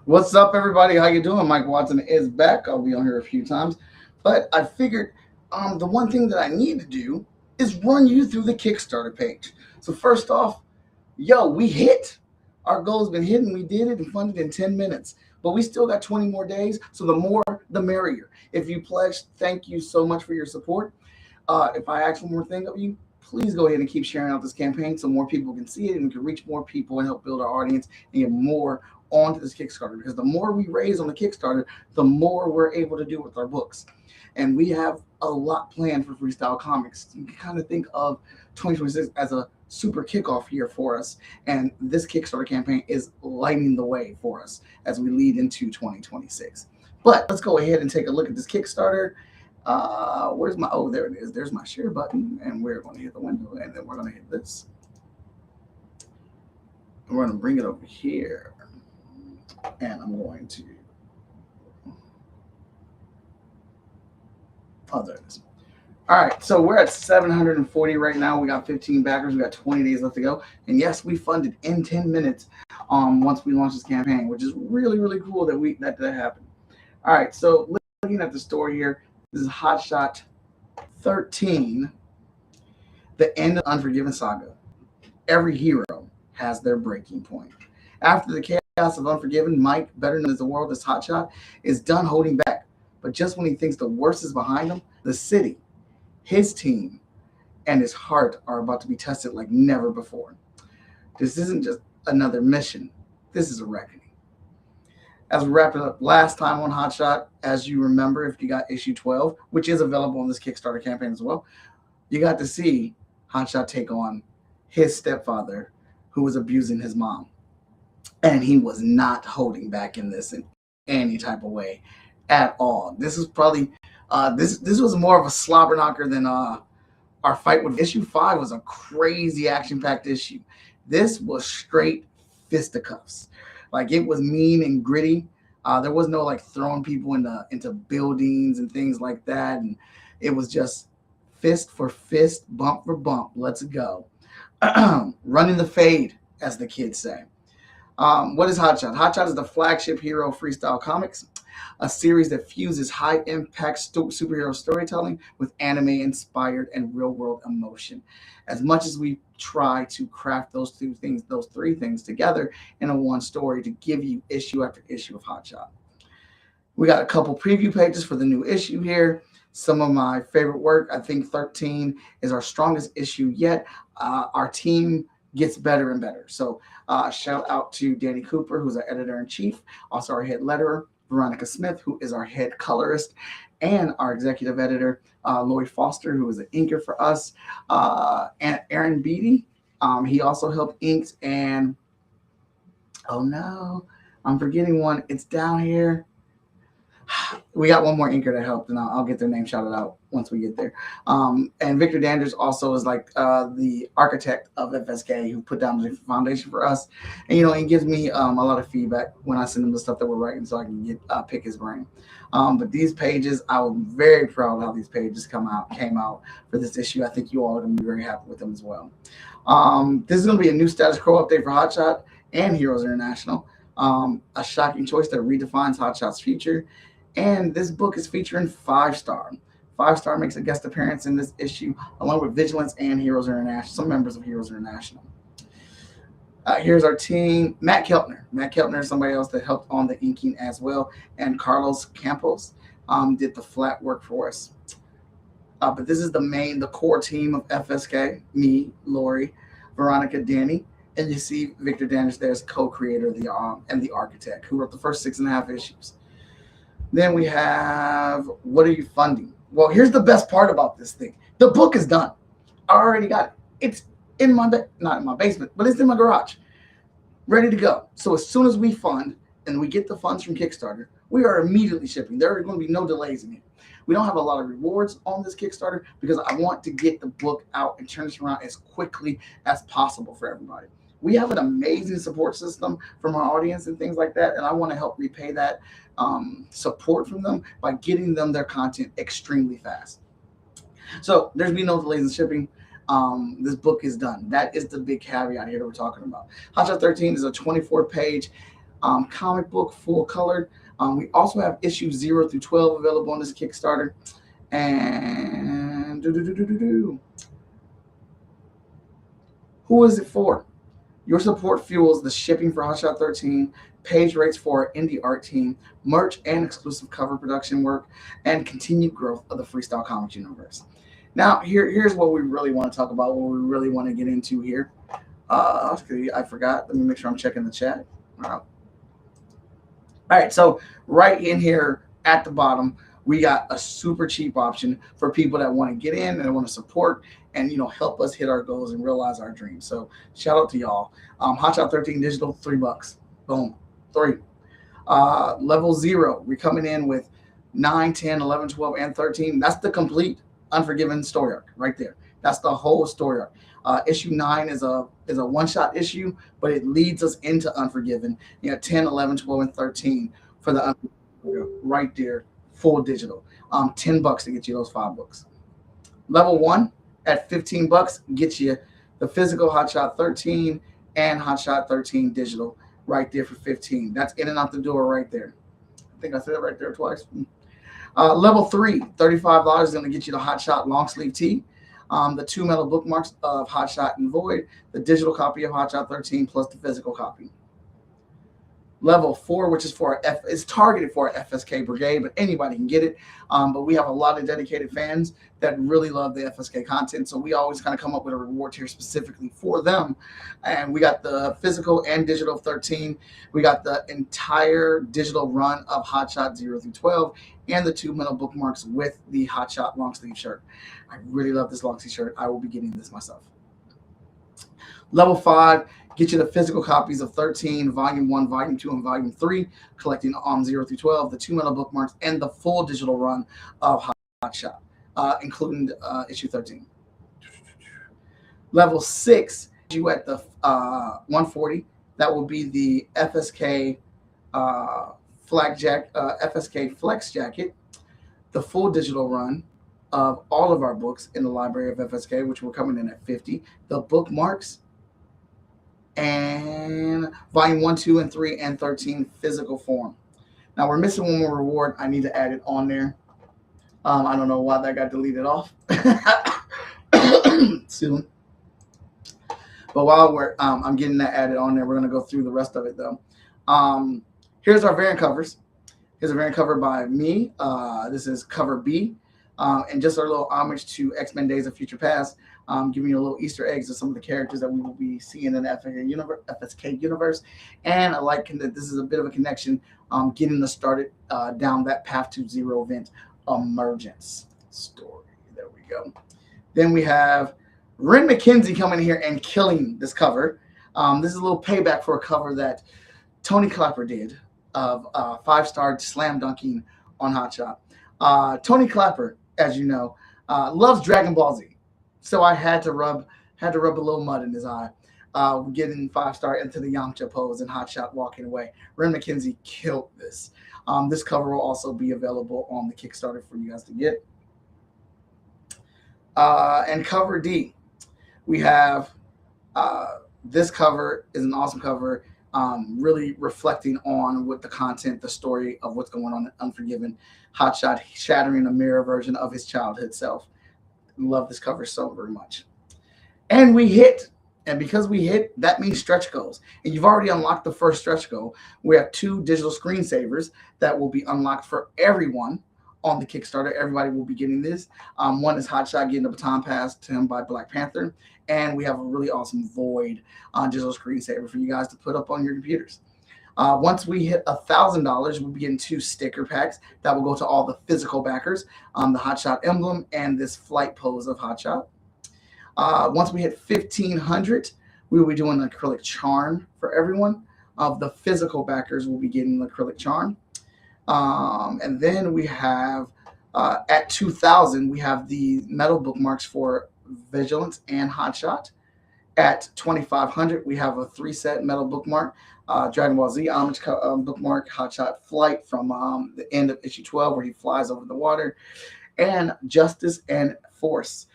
What's up, everybody? How you doing? Mike Watson is back. I'll be on here a few times, but I figured the one thing that I need to do is run you through the Kickstarter page. So first off, we hit. Our goal's been hit, and we did it and funded in 10 minutes. But we still got 20 more days, so the more, the merrier. If you pledge, thank you so much for your support. If I ask one more thing of you, please go ahead and keep sharing out this campaign so more people can see it and we can reach more people and help build our audience and get more onto this Kickstarter. Because the more we raise on the Kickstarter, the more we're able to do with our books. And we have a lot planned for Freestyle Comics. You can kind of think of 2026 as a super kickoff year for us. And this Kickstarter campaign is lighting the way for us as we lead into 2026. But let's go ahead and take a look at this Kickstarter. Where's my, oh, there it is. There's my share button, and we're going to hit the window, and then we're going to hit this. We're going to bring it over here, and I'm going to, oh, there it is. All right, so we're at 740 right now. We got 15 backers. We got 20 days left to go. And yes, we funded in 10 minutes once we launched this campaign, which is really, really cool that happened. All right, so looking at the story here, this is HOTSHOT 13, the end of Unforgiven saga. Every hero has their breaking point. After the chaos of Unforgiven, Mike, better known as the world as HOTSHOT, is done holding back. But just when he thinks the worst is behind him, the city, his team, and his heart are about to be tested like never before. This isn't just another mission. This is a reckoning. As we wrap it up last time on HOTSHOT, as you remember, if you got issue 12, which is available on this Kickstarter campaign as well, you got to see HOTSHOT take on his stepfather who was abusing his mom. And he was not holding back in this in any type of way at all. This is probably, this was more of a slobber knocker than our fight with issue 5 was a crazy action-packed issue. This was straight fisticuffs. Like, it was mean and gritty. There was no like throwing people into buildings and things like that. And it was just fist for fist, bump for bump. Let's go. Running the fade, as the kids say. What is HOTSHOT? HOTSHOT is the flagship hero of Freestyle Comics, a series that fuses high-impact superhero storytelling with anime-inspired and real-world emotion. As much as we try to craft those three things together in a one story to give you issue after issue of HOTSHOT. We got a couple preview pages for the new issue here. Some of my favorite work. I think 13 is our strongest issue yet. Our team gets better and better. So shout out to Danny Cooper, who's our editor-in-chief, also our head letterer, Veronica Smith, who is our head colorist, and our executive editor, Lori Foster, who is an inker for us, and Aaron Beatty. He also helped inks, and oh no, I'm forgetting one. It's down here. We got one more inker that helped, and I'll get their name shouted out once we get there. And Victor Danders also is like the architect of FSK, who put down the foundation for us. And he gives me a lot of feedback when I send him the stuff that we're writing, so I can pick his brain. But these pages, I was very proud of how these pages came out for this issue. I think you all are going to be very happy with them as well. This is going to be a new status quo update for HOTSHOT and Heroes International. A shocking choice that redefines HOTSHOT's future. And this book is featuring 5-Star. 5-Star makes a guest appearance in this issue, along with Vigilance and Heroes International, some members of Heroes International. Here's our team. Matt Keltner. Matt Keltner is somebody else that helped on the inking as well. And Carlos Campos did the flat work for us. But this is the core team of FSK, me, Lori, Veronica, Danny. And you see Victor Danish there as co-creator and the architect, who wrote the first 6.5 issues. Then we have, what are you funding? Well, here's the best part about this thing. The book is done. I already got it. It's in my, not in my basement, but it's in my garage, ready to go. So as soon as we fund and we get the funds from Kickstarter, we are immediately shipping. There are going to be no delays in it. We don't have a lot of rewards on this Kickstarter because I want to get the book out and turn this around as quickly as possible for everybody. We have an amazing support system from our audience and things like that, and I want to help repay that support from them by getting them their content extremely fast. So there's been no delays in shipping. This book is done. That is the big caveat here that we're talking about. HOTSHOT 13 is a 24-page comic book full colored. We also have issues 0 through 12 available on this Kickstarter. And who is it for? Your support fuels the shipping for HotShot 13, page rates for our indie art team, merch and exclusive cover production work, and continued growth of the Freestyle Comics universe. Now, here's what we really want to talk about, what we really want to get into here. I forgot. Let me make sure I'm checking the chat. All right, so right in here at the bottom, we got a super cheap option for people that want to get in and want to support and help us hit our goals and realize our dreams. So shout out to y'all. HotShot 13 digital, $3. Boom, 3. Level 0, we're coming in with 9, 10, 11, 12, and 13. That's the complete Unforgiven story arc right there. That's the whole story arc. Issue 9 is a one-shot issue, but it leads us into Unforgiven. 10, 11, 12, and 13 for the Unforgiven right there, full digital. $10 to get you those 5 books. Level 1 at $15 gets you the physical HotShot 13 and HotShot 13 digital right there for $15. That's in and out the door right there. I think I said it right there twice. Level 3, $35 is going to get you the HotShot long sleeve tee, the 2 metal bookmarks of HotShot and Void, the digital copy of HotShot 13 plus the physical copy. Level 4, which is targeted for our FSK brigade, but anybody can get it. But we have a lot of dedicated fans that really love the FSK content, so we always kind of come up with a reward tier specifically for them. And we got the physical and digital 13. We got the entire digital run of HotShot 0 through 12 and the 2 metal bookmarks with the HotShot long sleeve shirt. I really love this long sleeve shirt. I will be getting this myself. Level 5, get you the physical copies of 13, Volume 1, Volume 2, and Volume 3, collecting 0 through 12, the 2 metal bookmarks, and the full digital run of HotShot, including issue 13. Level 6, you at the 140. That will be the FSK FSK Flex Jacket, the full digital run of all of our books in the library of FSK, which we're coming in at 50, the bookmarks, and Volume 1, 2, and 3, and 13 physical form. Now we're missing one more reward. I need to add it on there. I don't know why that got deleted off. Soon. But while I'm getting that added on there, we're going to go through the rest of it though. Here's our variant covers. Here's a variant cover by me. This is cover B. And just our little homage to X-Men Days of Future Past, giving you a little Easter eggs of some of the characters that we will be seeing in the FSK universe. And I like that this is a bit of a connection, getting us started down that Path to Zero event emergence story. There we go. Then we have Ren McKenzie coming here and killing this cover. This is a little payback for a cover that Tony Clapper did of 5-star slam dunking on HotShot. Tony Clapper, as you know, loves Dragon Ball Z, so I had to rub a little mud in his eye, getting 5-star into the Yamcha pose and HotShot walking away. Ren McKenzie killed this. This cover will also be available on the Kickstarter for you guys to get. And cover D, we have this cover is an awesome cover. Really reflecting on what the content, the story of what's going on in Unforgiven. HotShot shattering a mirror version of his childhood self. Love this cover so very much. And we hit. And because we hit, that means stretch goals. And you've already unlocked the first stretch goal. We have 2 digital screensavers that will be unlocked for everyone on the Kickstarter. Everybody will be getting this. One is HotShot getting the baton passed to him by Black Panther. And we have a really awesome Void digital screensaver for you guys to put up on your computers. Once we hit $1,000, we'll be getting 2 sticker packs that will go to all the physical backers, the HotShot emblem and this flight pose of HotShot. Once we hit 1,500, we will be doing an acrylic charm for everyone. Of the physical backers, we'll be getting the acrylic charm. And then we have, at 2,000, we have the metal bookmarks for Vigilance and HotShot. At 2,500, we have a 3-set metal bookmark, Dragon Ball Z homage bookmark, HotShot Flight from the end of issue 12 where he flies over the water, and Justice and Force,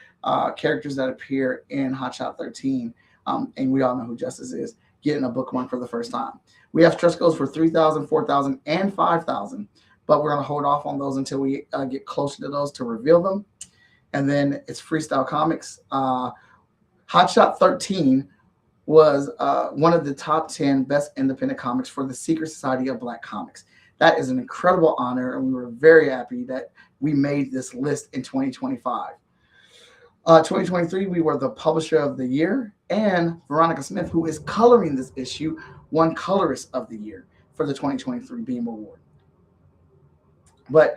characters that appear in HotShot 13. And we all know who Justice is. getting a bookmark for the first time. We have stretch goals for 3,000, 4,000, and 5,000, but we're going to hold off on those until we get closer to those to reveal them. And then it's Freestyle Comics. HOTSHOT 13 was one of the top 10 best independent comics for the Secret Society of Black Comics. That is an incredible honor, and we were very happy that we made this list in 2025. 2023, we were the publisher of the year, and Veronica Smith, who is coloring this issue, won Colorist of the Year for the 2023 Beam Award. But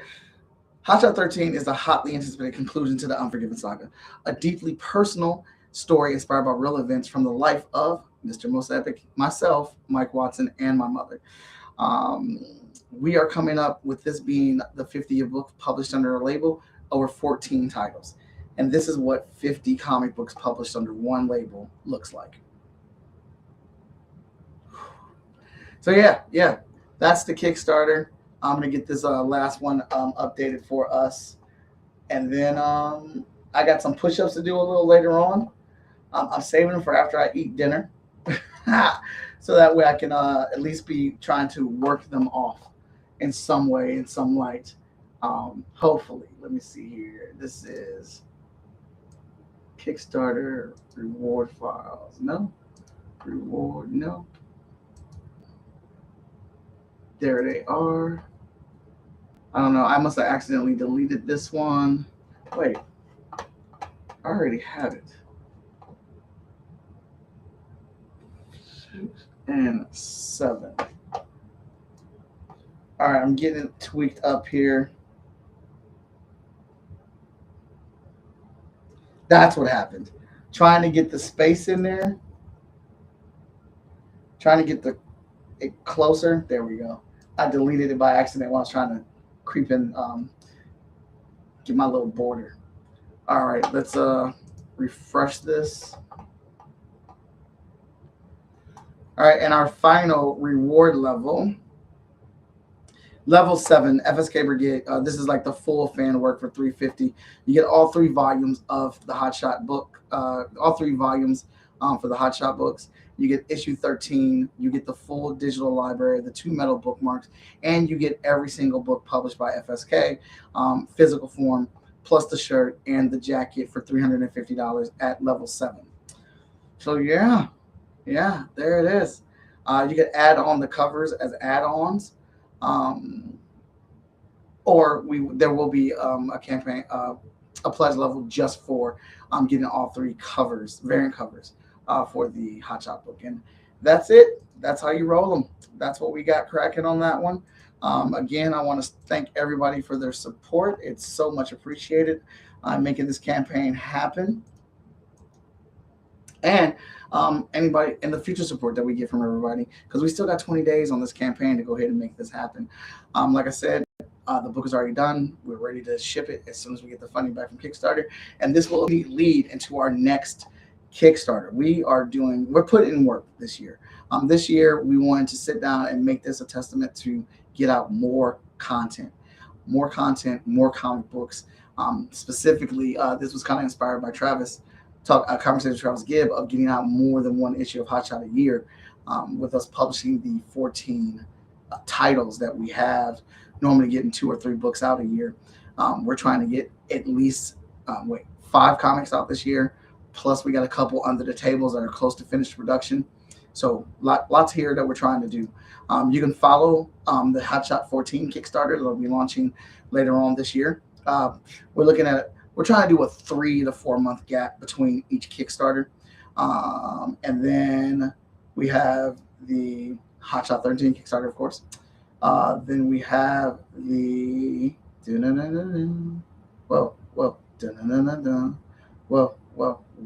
HOTSHOT 13 is a hotly anticipated conclusion to the Unforgiven saga, a deeply personal story inspired by real events from the life of Mr. Most Epic, myself, Mike Watson, and my mother. We are coming up with this being the 50th book published under a label, over 14 titles. And this is what 50 comic books published under one label looks like. So yeah, that's the Kickstarter. I'm going to get this last one updated for us. And then I got some push-ups to do a little later on. I'm saving them for after I eat dinner. So that way I can at least be trying to work them off in some way, in some light. Hopefully. Let me see here. This is Kickstarter reward files. No. Reward, no. There they are. I don't know. I must have accidentally deleted this one. Wait. I already had it. 6 and 7. All right, I'm getting it tweaked up here. That's what happened. Trying to get the space in there. Trying to get it closer. There we go. I deleted it by accident while I was trying to creep in, get my little border. All right, let's refresh this. All right, and our final reward level, level 7, FSK Brigade. This is like the full fan work for $350. You get all 3 volumes of the HOTSHOT book, all 3 volumes for the HOTSHOT books. You get issue 13. You get the full digital library, the 2 metal bookmarks, and you get every single book published by FSK, physical form, plus the shirt and the jacket for $350 at level 7. So yeah, there it is. You can add on the covers as add-ons, or there will be a campaign, a pledge level just for getting all 3 covers, variant covers, for the HOTSHOT book. And that's it. That's how you roll them. That's what we got cracking on that one. Again, I want to thank everybody for their support. It's so much appreciated, making this campaign happen. And anybody in the future support that we get from everybody, because we still got 20 days on this campaign to go ahead and make this happen. Like I said, the book is already done. We're ready to ship it as soon as we get the funding back from Kickstarter. And this will lead into our next Kickstarter. We're putting in work this year. This year, we wanted to sit down and make this a testament to get out more content, more comic books. Specifically, this was kind of inspired by Travis. A conversation with Travis Gibb of getting out more than 1 issue of HOTSHOT a year, with us publishing the 14 titles that we have, normally getting 2 or 3 books out a year. We're trying to get at least 5 comics out this year, plus we got a couple under the tables that are close to finished production. So lots here that we're trying to do. You can follow the HOTSHOT 14 Kickstarter that will be launching later on this year. We're trying to do a 3 to 4 month gap between each Kickstarter. And then we have the HOTSHOT 13 Kickstarter, of course. Then we have the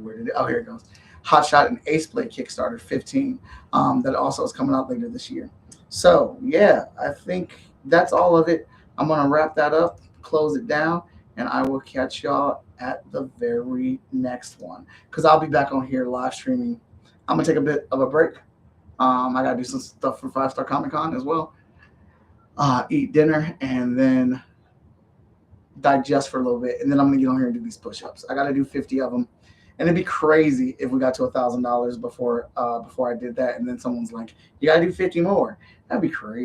where did it? Oh, here it goes. HOTSHOT and Ace Blade Kickstarter 15. That also is coming out later this year. So yeah, I think that's all of it. I'm gonna wrap that up, close it down, and I will catch y'all at the very next one, because I'll be back on here live streaming. I'm gonna take a bit of a break. I gotta do some stuff for 5 Star Comic Con as well. Eat dinner and then digest for a little bit, and then I'm gonna get on here and do these push-ups. I gotta do 50 of them, And it'd be crazy if we got to $1,000 before I did that, and then someone's like, "You gotta do 50 more." That'd be crazy.